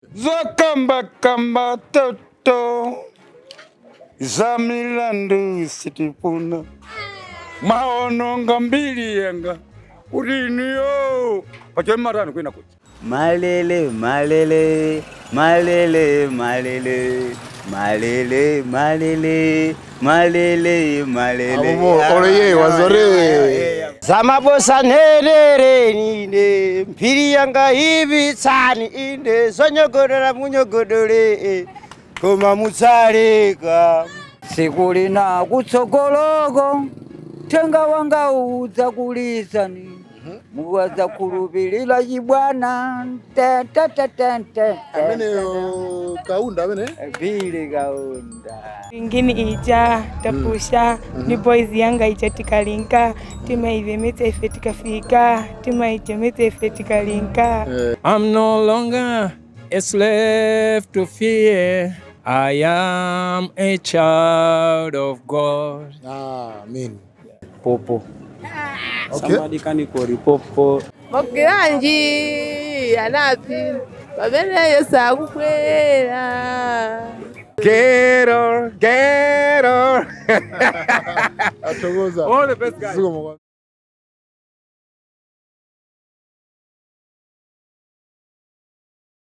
Zakamba kamba toto Zamilandu sitipuna Maono ngambili yanga Uriniyo Pachoni marano kwina kuchi Malele, malele, malele, malele, malele, malele, malele, malele. Oleye wazore. Zamabosa nerere ninde, mpiri yanga hivi tsani inde, sonyogodora munyogodore, koma mutsareka. Sikulina kutsogoloko, tenga wanga uza kulisani. Muwaza kulubilila jibwana Amene kaunda amene vile kaunda ingini ija tapusha ni boys yanga ija tikalinka tima ivemete ife tikafika tima ijemete ife tikalinka. I'm no longer a slave to fear. I am a child of God. Amen. popo. Okay. Somebody can call popo. Mokirangi anapi babene yesa kukwera. Get her Atogoza. All the best guys.